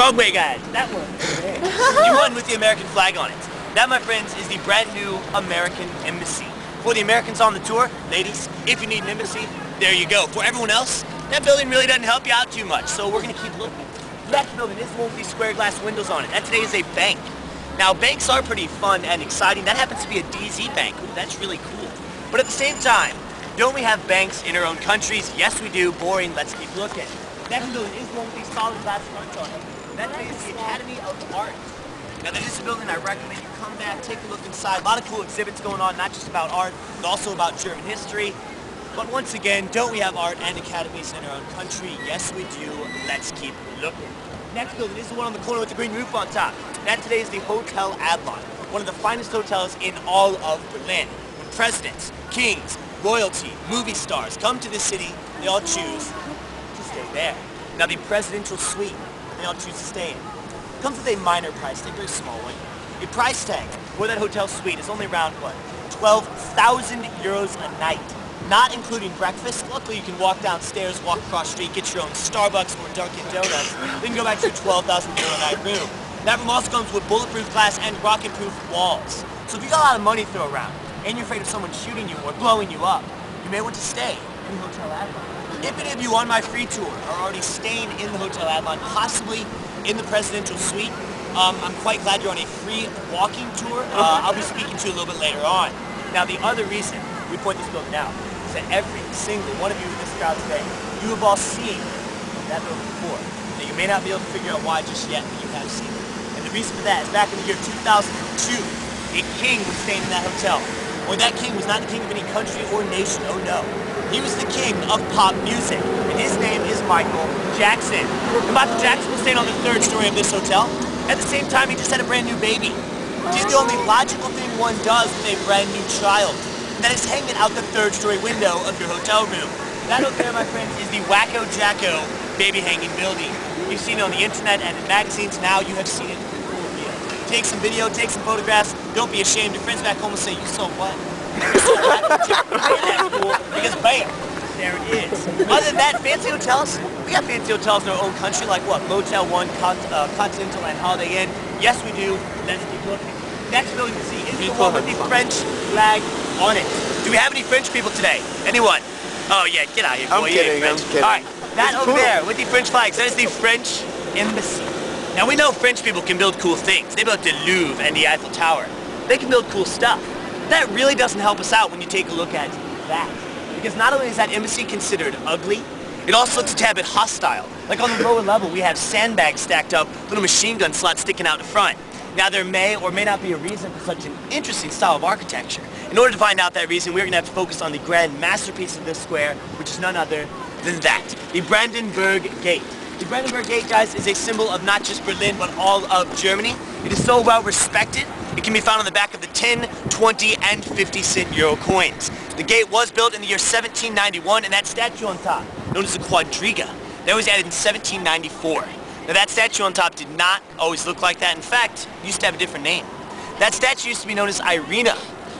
Wrong way, guys. That one. The one with the American flag on it. That, my friends, is the brand new American Embassy. For the Americans on the tour, ladies, if you need an embassy, there you go. For everyone else, that building really doesn't help you out too much, so we're going to keep looking. That building is one with these square glass windows on it. That today is a bank. Now, banks are pretty fun and exciting. That happens to be a DZ bank. Ooh, that's really cool. But at the same time, don't we have banks in our own countries? Yes, we do. Boring. Let's keep looking. That building is one with these solid glass fronts on it. That is the Academy of Art. Now, that is a building I recommend you come back, take a look inside. A lot of cool exhibits going on, not just about art, but also about German history. But once again, don't we have art and academies in our own country? Yes, we do. Let's keep looking. Next building is the one on the corner with the green roof on top. That today is the Hotel Adlon, one of the finest hotels in all of Berlin. When presidents, kings, royalty, movie stars come to this city, they all choose to stay there. Now, the presidential suite, they all choose to stay in. Comes with a minor price tag, very small one. The price tag for that hotel suite is only around, what, 12,000 euros a night. Not including breakfast. Luckily, you can walk downstairs, walk across the street, get your own Starbucks or Dunkin' Donuts. Then go back to your 12,000 euro a night room. That room also comes with bulletproof glass and rocket-proof walls. So if you got a lot of money to throw around, and you're afraid of someone shooting you or blowing you up, you may want to stay in Hotel Adlon. If any of you on my free tour are already staying in the Hotel Adlon, possibly in the presidential suite, I'm quite glad you're on a free walking tour. I'll be speaking to you a little bit later on. Now, the other reason we point this building out is that every single one of you in this crowd today, you have all seen that building before. Now, you may not be able to figure out why just yet, but you have seen it. And the reason for that is back in the year 2002, a king was staying in that hotel. Or that king was not the king of any country or nation, oh no. He was the king of pop music, and his name is Michael Jackson. And Michael Jackson was staying on the third story of this hotel. At the same time, he just had a brand new baby. Which is the only logical thing one does with a brand new child. And that is hanging out the third story window of your hotel room. That over there, my friends, is the Wacko Jacko baby hanging building. You've seen it on the internet and in magazines. Now you have seen it for real. Take some video, take some photographs. Don't be ashamed. Your friends back home will say, you saw what? You saw that? That's cool. Because bam, there it is. Other than that, fancy hotels? We got fancy hotels in our own country, like what? Motel 1, Continental, and Holiday Inn. Yes, we do. Let's keep looking. Next building to see is the one with the French flag on it. Do we have any French people today? Anyone? Oh yeah, get out of here, boy. I'm kidding. Alright, that over there with the French flags, that is the French Embassy. Now we know French people can build cool things. They built the Louvre and the Eiffel Tower. They can build cool stuff. That really doesn't help us out when you take a look at that. Because not only is that embassy considered ugly, it also looks a tad bit hostile. Like on the lower level, we have sandbags stacked up, little machine gun slots sticking out in front. Now there may or may not be a reason for such an interesting style of architecture. In order to find out that reason, we're going to have to focus on the grand masterpiece of this square, which is none other than that, the Brandenburg Gate. The Brandenburg Gate, guys, is a symbol of not just Berlin, but all of Germany. It is so well respected, it can be found on the back of the 10, 20, and 50-cent euro coins. The gate was built in the year 1791, and that statue on top, known as the Quadriga, that was added in 1794. Now that statue on top did not always look like that. In fact, it used to have a different name. That statue used to be known as Irina,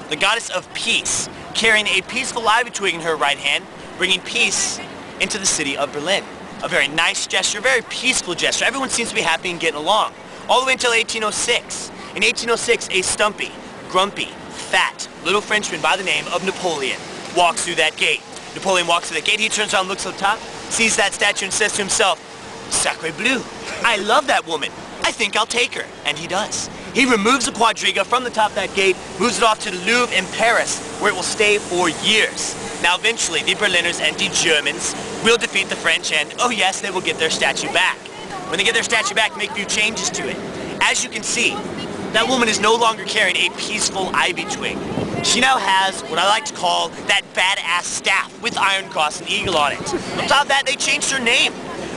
the goddess of peace, carrying a peaceful ivy twig in her right hand, bringing peace into the city of Berlin. A very nice gesture, a very peaceful gesture. Everyone seems to be happy and getting along. All the way until 1806. In 1806, a stumpy, grumpy, fat, little Frenchman by the name of Napoleon walks through that gate. Napoleon walks through that gate, he turns around, looks up top, sees that statue and says to himself, Sacre bleu, I love that woman. I think I'll take her. And he does. He removes the Quadriga from the top of that gate, moves it off to the Louvre in Paris, where it will stay for years. Now eventually, the Berliners and the Germans will defeat the French, and oh yes, they will get their statue back. When they get their statue back, make a few changes to it. As you can see, that woman is no longer carrying a peaceful ivy twig. She now has what I like to call that badass staff with Iron Cross and Eagle on it. On top of that, they changed her name.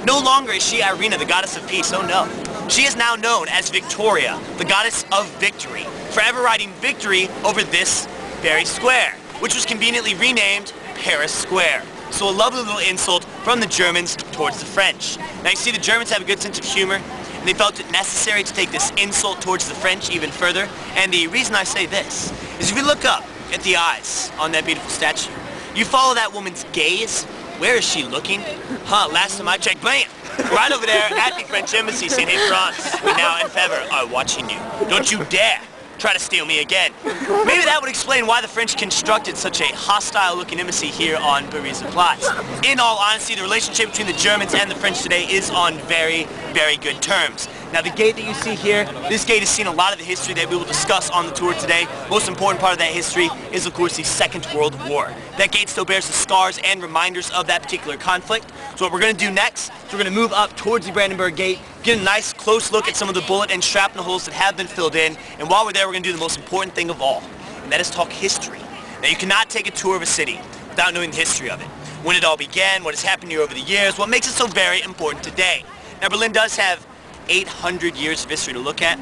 No longer is she Irina, the goddess of peace, oh no. She is now known as Victoria, the goddess of victory, forever riding victory over this very square, which was conveniently renamed Paris Square. So a lovely little insult from the Germans towards the French. Now you see, the Germans have a good sense of humor, and they felt it necessary to take this insult towards the French even further. And the reason I say this is if you look up at the eyes on that beautiful statue, you follow that woman's gaze, Where is she looking? Huh, last time I checked, bam! Right over there at the French Embassy, saying, hey, France, we now and forever are watching you. Don't you dare try to steal me again. Maybe that would explain why the French constructed such a hostile-looking embassy here on Paris-Platz. In all honesty, the relationship between the Germans and the French today is on very, very good terms. Now, the gate that you see here, this gate has seen a lot of the history that we will discuss on the tour today. Most important part of that history is, of course, the Second World War. That gate still bears the scars and reminders of that particular conflict. So what we're going to do next is we're going to move up towards the Brandenburg Gate, get a nice close look at some of the bullet and shrapnel holes that have been filled in, and while we're there, we're going to do the most important thing of all, and that is talk history. Now, you cannot take a tour of a city without knowing the history of it. When it all began, what has happened here over the years, what makes it so very important today. Now, Berlin does have 800 years of history to look at.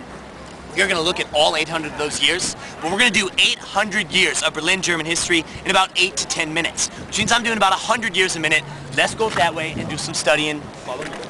You're going to look at all 800 of those years, but we're going to do 800 years of Berlin German history in about 8 to 10 minutes, which means I'm doing about 100 years a minute. Let's go that way and do some studying. Follow me.